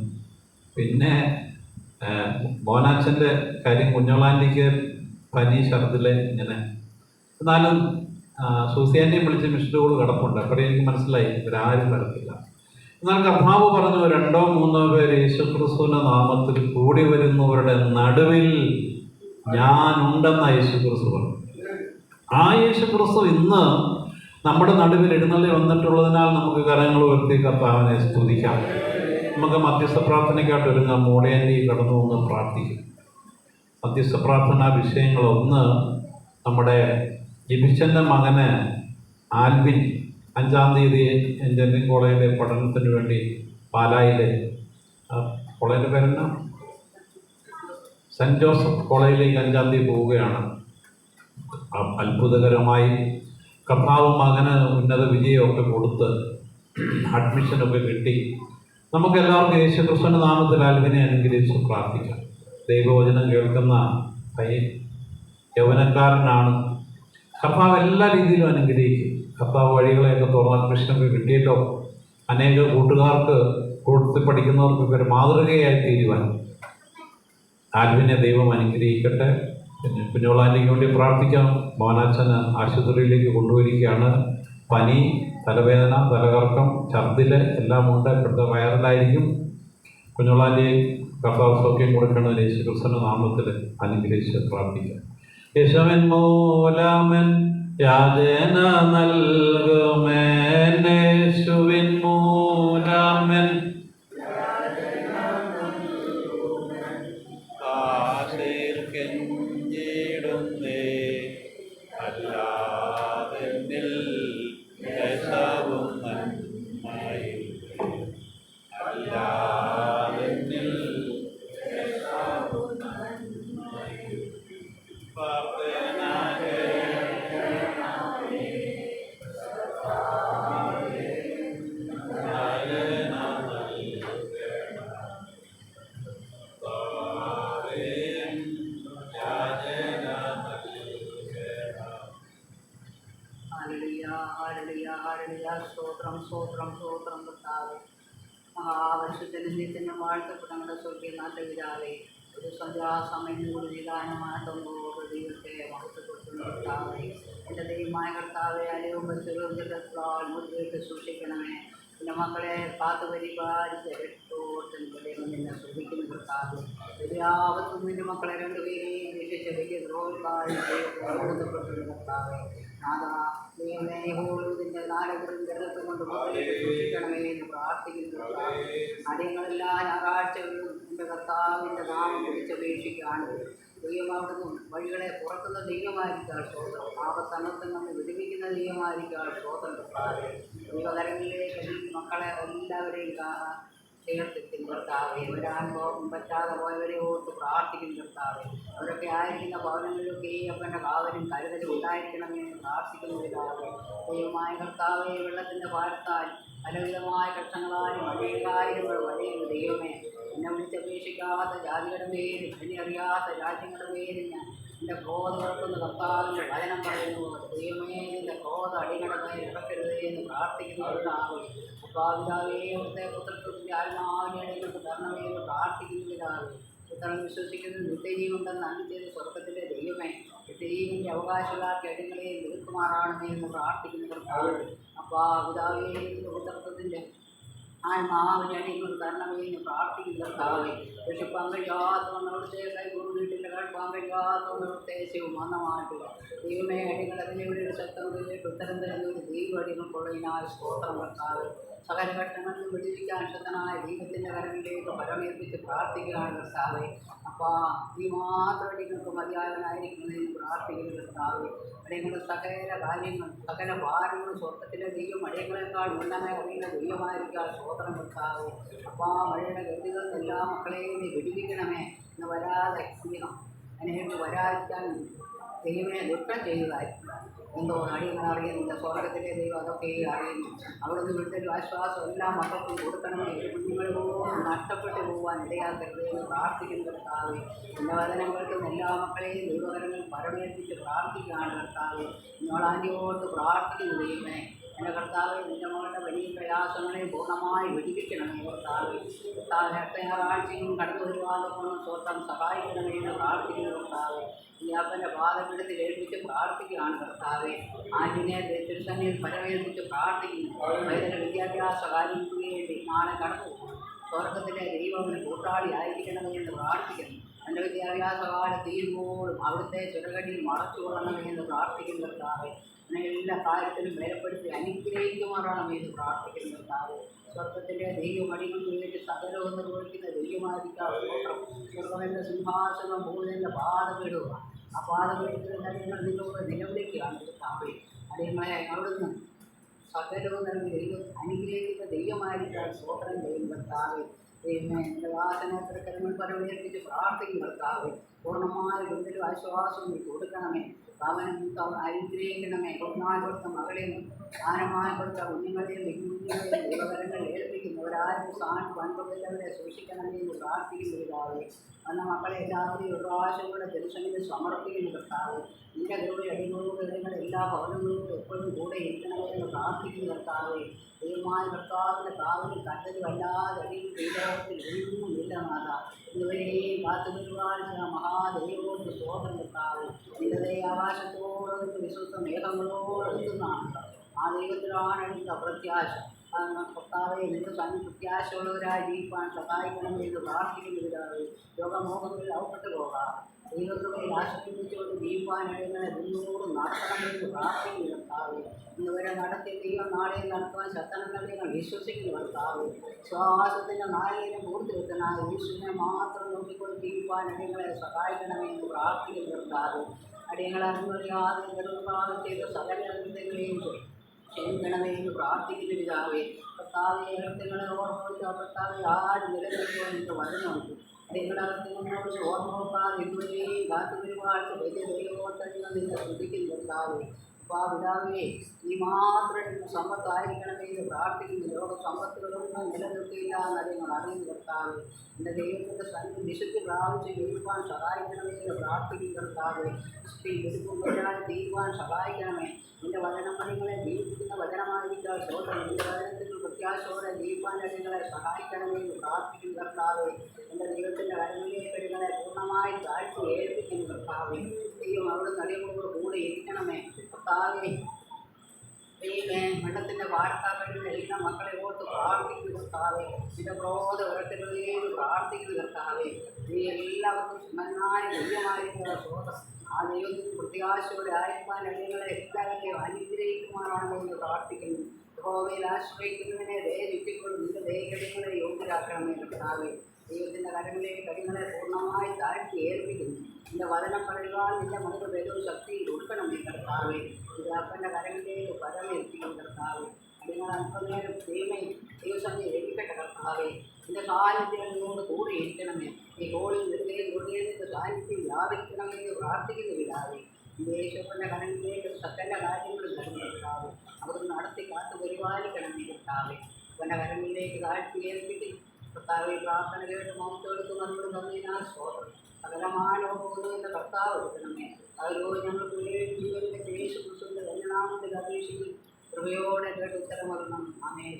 പിന്നെ മോനാച്ചൻ്റെ കാര്യം കുഞ്ഞോളാൻ്റിക്ക് പനി ഛർദില് ഇങ്ങനെ. എന്നാലും സൂസിയാൻ്റെയും വിളിച്ച് മിസ്റ്ററുകൾ കിടപ്പുണ്ട്. അപ്പോഴേ എനിക്ക് മനസ്സിലായി ഇവരാരും വരത്തില്ല. എന്നാൽ കർത്താവ് പറഞ്ഞു, 2-3 പേർ യേശുക്രിസ്തുവിൻ്റെ നാമത്തിൽ കൂടി വരുന്നവരുടെ നടുവിൽ ഞാനുണ്ടെന്ന യേശുക്രിസ്തു പറഞ്ഞു. ആ യേശുക്രിസ്തു ഇന്ന് നമ്മുടെ നടുവിൽ എഴുന്നള്ളി വന്നിട്ടുള്ളതിനാൽ നമുക്ക് കരങ്ങൾ ഉയർത്തി കർത്താവിനെ സ്തുതിക്കാം. നമുക്ക് മധ്യസ്ഥ പ്രാർത്ഥനയ്ക്കായിട്ട് ഒരുങ്ങാം. മോളേൻ്റി കടന്നു വന്ന് പ്രാർത്ഥിക്കും. മധ്യസ്ഥ പ്രാർത്ഥന വിഷയങ്ങളൊന്ന്, നമ്മുടെ ജിബിച്ചൻ്റെ മകന് ആൽവിൻ 5-ാം തീയതി എഞ്ചിനീയറിംഗ് കോളേജിലെ പഠനത്തിന് വേണ്ടി പാലായിലെ കോളേജിൻ്റെ പേരെന്നാ, സെൻറ്റ് ജോസഫ് കോളേജിലേക്ക് 5-ാം തീയതി പോവുകയാണ്. അത്ഭുതകരമായി കർത്താവ് മകന് ഉന്നത വിജയമൊക്കെ കൊടുത്ത് അഡ്മിഷനൊക്കെ കിട്ടി. നമുക്കെല്ലാവർക്കും യേശുക്രിസ്തുവിൻ്റെ നാമത്തിൽ ആൽവിനെ അനുഗ്രഹിച്ച് പ്രാർത്ഥിക്കാം. ദൈവവചനം കേൾക്കുന്ന യൗവനക്കാരനാണ്. കർത്താവ് എല്ലാ രീതിയിലും അനുഗ്രഹിക്കും. കർത്താവ് വഴികളെയൊക്കെ തുറന്ന് അഡ്മിഷനൊക്കെ കിട്ടിയിട്ടോ അനേക കൂട്ടുകാർക്ക് കൊടുത്ത് പഠിക്കുന്നവർക്കൊക്കെ ഒരു മാതൃകയായി തീരുവാൻ ആൽവിനെ ദൈവം അനുഗ്രഹിക്കട്ടെ. പിന്നെ കുഞ്ഞോളാൻ്റിക്ക് വേണ്ടി പ്രാർത്ഥിക്കാം. മോനാച്ചന് ആശുപത്രിയിലേക്ക് കൊണ്ടുവരികയാണ്. പനി, തലവേദന, തലകറക്കം, ഛർദില് എല്ലാം ഉണ്ട്. ഇപ്പോഴത്തെ വൈറലായിരിക്കും. കുഞ്ഞോളാൻ്റി കർത്താവ് സൗഖ്യം കൊടുക്കണമെന്ന് യേശുക്രിസ്തുവിന്റെ നാമത്തിൽ അനുഗ്രഹിച്ച് പ്രാർത്ഥിക്കാം. യേശുവിൻ മൂലമൻ യാചന നൽകുമേൻ, യേശുവിൻ മൂലമൻ കെഞ്ചിടുന്നേ, അല്ലാതെന്നിൽ ദേശവും നന്മയിൽ, അല്ലാതെന്നിൽ ദേശവും നന്മയിൽ പ്രാർത്ഥന സ്തോത്രം സ്തോത്രം സ്തോത്രം കർത്താവേ. മഹാപരിശുദ്ധനും നിത്യനും വാഴ്ത്തപ്പെട്ടങ്ങളുടെ സ്വർഗീയ നല്ല പിതാവേ, ഒരു സന്ധ്യാസമയം കൂടി നിദാനമായിട്ടൊന്നോട് ദൈവത്തെ മഹത്വപ്പെടുത്തുന്ന കർത്താവേ. എൻ്റെ ദൈവമായ കർത്താവെ, അലയും ചെറുതാൽ മുറിവേറ്റ് സൂക്ഷിക്കണമേ. എൻ്റെ മക്കളെ കാത്തു പരിപാലിച്ച് രക്ഷോട്ടും നിന്നെ ശ്രദ്ധിക്കുന്ന കർത്താവെ. വലിയാവത്തും നിൻ്റെ മക്കളെ രണ്ടുപേരെയും രക്ഷിച്ച വലിയ ദ്രോഹിക്കാരും ബന്ധപ്പെട്ടുള്ള കർത്താവെ. നാഥാ, ഇതിൻ്റെ നാടകരും ജലത്ത് കൊണ്ട് സൂക്ഷിക്കണമേ എന്ന് പ്രാർത്ഥിക്കുന്നു കർത്താവെ. അടിയങ്ങളെല്ലാ ഞായറാഴ്ചകളിലും എൻ്റെ കർത്താവിൻ്റെ നാമം വിളിച്ചപേക്ഷിക്കുകയാണ്. ദൈവം അവിടുന്ന് വഴികളെ പുറത്തുന്ന ദൈവമായിരിക്കാൻ സ്തോത്രം. ആപത്തനത്തിൽ നമ്മൾ വിടുവിക്കുന്ന ദൈവമായിരിക്കാൻ സ്തോത്രം കർത്താവെ. ദൈവകരങ്ങളിലേക്ക് ഈ മക്കളെ എല്ലാവരെയും ചേർത്തെത്തും കർത്താവെ. വരാൻ പറ്റാതെ പോയവരെ ഓർത്ത് പ്രാർത്ഥിക്കും കർത്താവെ. അവരൊക്കെ ആയിരിക്കുന്ന ഭവനങ്ങളിലൊക്കെ ഈ അപ്പൻ്റെ കാവലും കരുതലും ഉണ്ടായിരിക്കണമെന്ന് പ്രാർത്ഥിക്കുന്നതിലാവെ. ദൈവമായ കർത്താവെ, വെള്ളത്തിൻ്റെ ഭാരത്താൽ പലവിധമായ കഷ്ടങ്ങളാലും അനേകായിരങ്ങൾ വലയുന്ന ദൈവമേ, എന്നെ വിളിച്ചപേക്ഷിക്കാത്ത ജാതികളുടെ പേരും എന്നെ അറിയാത്ത രാജ്യങ്ങളുടെ പേരും ഞാൻ എൻ്റെ ക്രോധം ഇറക്കുന്ന കർത്താവിൻ്റെ വചനം പറയുന്നു. ദൈവമേ, നിൻ്റെ ക്രോധം അടികളുടെ മേൽ ഇറക്കരുതേ എന്ന് പ്രാർത്ഥിക്കുന്നവരാകെ. അപ്പാവിതാവേ, അവിടുത്തെ പുത്രത്വത്തിൻ്റെ ആത്മാവിനെ അടികൾക്ക് തരണമേ എന്ന് പ്രാർത്ഥിക്കുന്നവരാകെ. പുത്രൻ വിശ്വസിക്കുന്ന നിത്യജീവുണ്ടെന്ന് അന്ന് ചെയ്ത സ്വർഗത്തിലെ ദൈവമേ, നിത്യജീവൻ്റെ അവകാശങ്ങളാക്കി അടികളെ നിൽക്കുമാറാണമേ എന്ന് പ്രാർത്ഥിക്കുന്നവർക്കാകെ. അപ്പാവിതാവേ, പുത്രത്വത്തിൻ്റെ ആത്മാവിനെ അടികൾ തരണമേ എന്ന് പ്രാർത്ഥിക്കുന്ന കർത്താവെ. രക്ഷിപ്പാൻ കഴിയാത്തവന്നവിടുത്തെ കൈകൂർ വീട്ടിൻ്റെ കേൾപ്പാൻ കഴിയാത്തവന്നവിടുത്തെ മന്നമായിട്ടില്ല ദൈവമേ. അടികളതിലൂടെ ഒരു ശബ്ദം കേട്ട് ഉത്തരം തരുന്ന ഒരു ദൈവ അടികൾക്കുള്ളതിനാൽ സ്തോത്രം കർത്താവെ. സകല ഘട്ടങ്ങളിലും വിടുവിക്കാൻ ശക്തനായ ദൈവത്തിൻ്റെ കരങ്ങളിലേക്ക് പരമേൽപ്പിച്ച് പ്രാർത്ഥിക്കുകയാണ് കർത്താവെ. അപ്പോൾ ഈ മാത്രം അടികൾക്ക് മതിയായവനായിരിക്കുന്നതിന് പ്രാർത്ഥിക്കുന്ന കർത്താവെ. അടിയങ്ങളുടെ സകല കാര്യങ്ങൾ സകല ഭാരങ്ങളും സ്വർഗത്തിലെ ദൈവം അടിയങ്ങളെക്കാൾ ഉന്നമേ അറിയുന്ന ദൈവമായിരിക്കാൻ സ്തോത്രം കർത്താവെ. അപ്പോൾ മഴയുടെ ഗതികൾ എല്ലാ മക്കളെയും നീ വിടുവിക്കണമേ. ഇന്ന് വരാതെ സ്നേഹം അതിനെ വരാതിരിക്കാൻ ദൈവമേ ദുഃഖം ചെയ്തതായിരിക്കും. എന്തോ അടിയങ്ങൾ അറിയുന്നില്ല. സ്വർഗത്തിലെ ദൈവം അതൊക്കെ അറിയുന്നു. അവിടുന്ന് വിടുതലും ആശ്വാസം എല്ലാ മക്കൾക്കും കൊടുക്കണമേ. കുഞ്ഞുങ്ങളോ നഷ്ടപ്പെട്ടു പോകാൻ ഇടയാക്കരുത് എന്ന് പ്രാർത്ഥിക്കുന്ന കർത്താവെ. എൻ്റെ വചനങ്ങൾക്കും എല്ലാ മക്കളെയും ദൈവകരങ്ങൾ പരമേൽപ്പിച്ച് പ്രാർത്ഥിക്കുകയാണ് കർത്താവെ. നിങ്ങളാൻ്റെയോട്ട് പ്രാർത്ഥിക്കുന്നു ദൈവമേ. എൻ്റെ കർത്താവെ, നിൻ്റെ മകളുടെ വലിയ പ്രയാസങ്ങളെ പൂർണ്ണമായി വിടിവിക്കണമേ കർത്താവെ. അടുത്ത ഞായറാഴ്ചയും കടന്നു വരുവാതെ കൊണ്ട് സ്വന്തം സഹായിക്കണമേ എന്ന് പ്രാർത്ഥിക്കുന്ന കർത്താവെ. ഈ അപ്പൻ്റെ പാദമെടുത്ത് ഏൽപ്പിച്ച് പ്രാർത്ഥിക്കുകയാണ് കർത്താവെ. ആന്റിനെ തിരുസന്നിയിൽ പരമേൽപ്പിച്ച് പ്രാർത്ഥിക്കുന്നു. വൈദ്യുത വിദ്യാഭ്യാസ കാര്യങ്ങൾക്ക് വേണ്ടി നാളെ കടന്നു പോകും. സ്വർഗത്തിലെ ദൈവത്തിന് കൂട്ടാളി ആയിരിക്കണമേ എന്ന് പ്രാർത്ഥിക്കുന്നു. എൻ്റെ വിദ്യാഭ്യാസ കാലം തീരുമ്പോഴും അവിടുത്തെ ചിറകടിയിൽ മറച്ചുകൊള്ളണമേ എന്ന് പ്രാർത്ഥിക്കുന്ന കർത്താവെ. എല്ലാ കാര്യത്തിലും ബലപ്പെടുത്തി അനുഗ്രഹിക്കുമാറാണമേ എന്ന് പ്രാർത്ഥിക്കുന്ന കർത്താവെ. സ്വർഗത്തിൻ്റെ ദൈവമടികൾക്ക് വേണ്ടി സകലവും നിർവഹിക്കുന്ന ദൈവമായിരിക്കാം സ്തോത്രം. സ്വർഗമെന്ന സിംഹാസനം ഭൂമിയുടെ പാതമിടുക. ആ പാതമെടുക്കുന്ന കാര്യങ്ങൾ നിങ്ങളോട് നിലവിളിക്കുകയാണ് കർത്താവെ. അടിയങ്ങളെ അവിടുന്ന് സകലവും നൽകി ദൈവം അനുഗ്രഹിക്കുന്ന ദൈവമായിരിക്കാൻ സ്തോത്രം ചെയ്യും കർത്താവെ. ദൈവമേ, എൻ്റെ വാസനത്തിൽ കരങ്ങൾ പരമേൽപ്പിച്ച് പ്രാർത്ഥിക്കും കർത്താവെ. പൂർണ്ണമായ വിടുതലും ആശ്വാസവും നീ കൊടുക്കണമേ. ഭവനം അനുഗ്രഹിക്കണമേ. ഒന്നായി കൊടുത്ത മകളെയും ജ്ഞാനമായി കൊടുത്ത കുഞ്ഞുങ്ങളെയും കുഞ്ഞുങ്ങളെയും ദൈവകരങ്ങൾ ഏൽപ്പിക്കുന്നവരാരും സാധനം വൻപതില്ലവരെ സൂക്ഷിക്കണമേ എന്ന് പ്രാർത്ഥിക്കുന്നവരാവേ. വന്ന മക്കളെ എല്ലാവരെയും ഒരു പ്രാവശ്യം കൂടെ തിരുസന്നിധിയിൽ സമർപ്പിക്കുന്ന കർത്താവെ. നിന്റെ കൃപയുടെ അടികളോട് ഇടങ്ങളുടെ എല്ലാ ഭവനങ്ങളോടും എപ്പോഴും കൂടെ ഇരിക്കണമേ എന്ന് പ്രാർത്ഥിക്കുന്ന കർത്താവെ. ദൈവമായ കർത്താവിൻ്റെ കാവലിൽ കണ്ടത് വല്ലാതെ അടിയും ദൈവത്തിൽ ഒഴുകുന്നില്ല നാഥ. ഇതുവരെയും കാത്തു പരിപാലിച്ച മഹാദൈവോട് സ്തോത്രം കർത്താവെ. നിന്റെ ആകാശത്തോടൊക്കെ വിശ്വസ്ത മേഘങ്ങളോട് എത്തുന്നതാണ്. ആ ദൈവത്തിലാണ് എനിക്ക് പ്രത്യാശ. കർത്താവെ, നിന്റെ തന്നെ പ്രത്യാശയുള്ളവരായി ജീവിക്കാൻ സഹായിക്കണമെന്ന് എന്ന് പ്രാർത്ഥിക്കുന്നവരാണ്. രോഗമോഹങ്ങളിൽ അവപ്പെട്ട് പോകാം. ദൈവകൃപയിൽ ആശ്രയിച്ചുകൊണ്ട് ജീവിക്കാനിടങ്ങളെ മുന്നോട് നടത്തണമെന്ന് പ്രാർത്ഥിക്കുന്നു കർത്താവെ. ഇന്നുവരെ നടത്തിയ ദൈവം നാളെ നടത്തുവാൻ ശക്തനെന്ന് ഞങ്ങൾ വിശ്വസിക്കുന്നു കർത്താവെ. ശ്വാസത്തിൻ്റെ നാളിനെ പൂർത്തി വെക്കാനായി യേശുവിനെ മാത്രം നോക്കിക്കൊണ്ട് ജീവിക്കാനിടങ്ങളെ സഹായിക്കണമേ എന്ന് പ്രാർത്ഥിക്കുന്നു കർത്താവെ. അടിയങ്ങളെ അറിയാതെ ഗർഭപാതം ചെയ്ത സകല ബന്ധങ്ങളെയും ക്ഷമിക്കണമേ എന്ന് പ്രാർത്ഥിക്കുന്ന പിതാവേ. കർത്താവെ, അകൃത്യങ്ങളെ ഓർമ്മിച്ച കർത്താവെ ആര് നിലനിൽക്കുവാൻ എനിക്ക് വരുന്നുണ്ട്. അടിയങ്ങളകൃത്യങ്ങളോട് ഓർമ്മ നോക്കാതെ ഇതുവരെയും കാത്തു പരിപാടിച്ച് വലിയ ദൈവോത്തങ്ങൾ നിന്ന് ശ്രദ്ധിക്കുന്നു കർത്താവെ. പിതാവേ നീ മാത്രം എനിക്ക് സമ്പത്തായിരിക്കണമേ എന്ന് പ്രാർത്ഥിക്കുന്നു. ലോക സമ്പത്തുകളൊന്നും നിലനിൽക്കില്ല എന്ന് ഞങ്ങൾ അറിയുന്നു കർത്താവ്. എൻ്റെ ദൈവത്തിൻ്റെ സന്നിധി വിശുദ്ധി പ്രാപിച്ച് ജീവിക്കാൻ സഹായിക്കണമേ എന്ന് പ്രാർത്ഥിക്കുന്നു കർത്താവ്. എടുക്കുമ്പോഴാണ് തീരുവാൻ സഹായിക്കണമേ. എൻ്റെ വചനമണികളെ ജീവിക്കുന്ന വചനമായിരിക്കാൻ സ്വന്തം എൻ്റെ വചനത്തിൽ പ്രത്യാശയോടെ ജീവിക്കാൻ നിങ്ങളെ സഹായിക്കണമേ എന്ന് പ്രാർത്ഥിക്കുന്നു കർത്താവ്. എൻ്റെ ദൈവത്തിൻ്റെ കരങ്ങളിലേക്ക് നിങ്ങളെ പൂർണ്ണമായി താഴ്ത്തി ഏൽപ്പിക്കുന്നു കർത്താവ്. ദൈവം അവിടെ നടികളോട് കൂടെ ഇരിക്കണമേ കർത്താവേ. ദൈവമേ വെള്ളത്തിൻ്റെ വാർത്താക്കളിൽ എല്ലാ മക്കളെ ഓർത്ത് പ്രാർത്ഥിക്കുന്നു കർത്താവേ. നിന്റെ ക്രോധ ഉറക്കങ്ങളിലേക്ക് പ്രാർത്ഥിക്കുന്നു കർത്താവേ. നീ എല്ലാവർക്കും സുമനായ ദൈവമായിരിക്കുന്ന സ്വതം ആ ദൈവത്തിന് പ്രത്യാശയോടെ ആയിരിക്കാൻ നിങ്ങളെ എല്ലാവരെയും അനുഗ്രഹിക്കുമാറാണോ എന്ന് പ്രാർത്ഥിക്കുന്നു. യഹോവയിൽ ആശ്രയിക്കുന്നതിനെ ദയവിട്ടിക്കൊണ്ട് നിന്റെ ദയകടങ്ങളെ യോഗ്യരാക്കണമേ കർത്താവേ. ദൈവത്തിൻ്റെ കരങ്ങളിലേക്ക് കടികളെ പൂർണ്ണമായി താഴ്ത്തി ഏൽപ്പിക്കുന്നു. നിന്റെ വചനം പറയുവാൻ നിന്റെ മനസ്സ് വെറും ശക്തിയിൽ ഉൾക്കണമേ കർത്താവേ. നിന്റെ അപ്പൻ്റെ കരങ്ങളിലേക്ക് പരമേൽപ്പിക്കും കർത്താവേ. നിങ്ങൾ അല്പനേരം ദൈവമേ ദൈവസംഖ്യ ഏൽപ്പിക്കട്ടെ കർത്താവേ. നിന്റെ സാന്നിധ്യം നിന്നോട് കൂടെ ഇരിക്കണമേ. ഈ ഹോളിൽ നിൽക്കുകയും കൊടിയേറിന്റെ സാന്നിധ്യം വ്യാപിക്കണമേ എന്ന് പ്രാർത്ഥിക്കുന്ന പിതാവേ. യേശുവിൻ്റെ കരങ്ങളിലേക്ക് സകല കാര്യങ്ങളും തരുന്ന കർത്താവേ. അവിടുന്ന് നടത്തി കാത്തു പരിപാലിക്കണമേ കർത്താവേ. അവൻ്റെ കരങ്ങളിലേക്ക് താഴ്ത്തി ഏൽപ്പിക്കും കർത്താവെ. പ്രാർത്ഥന കേട്ട് മൗത്തോടുത്ത് നമ്മുടെ തന്നതിനാൽ സ്തോത്രം. സകലമാനോപകുന്നതിൻ്റെ കർത്താവ് എടുക്കണമേ. അവരോ ഞങ്ങൾക്ക് ജീവന്റെ യേശു ക്രിസ്തുവിന്റെ ധന്യനാമത്തിൽ അപേക്ഷിക്കും. കൃപയോടെ കേട്ട് ഉത്തരം വരണം. ആമേൻ.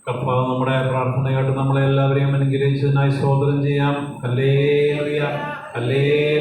കർത്താവ് നമ്മുടെ പ്രാർത്ഥന കേട്ട് നമ്മളെ എല്ലാവരെയും അനുഗ്രഹിച്ചതിനായി സ്തോത്രം ചെയ്യാം. Hallelujah, hallelujah.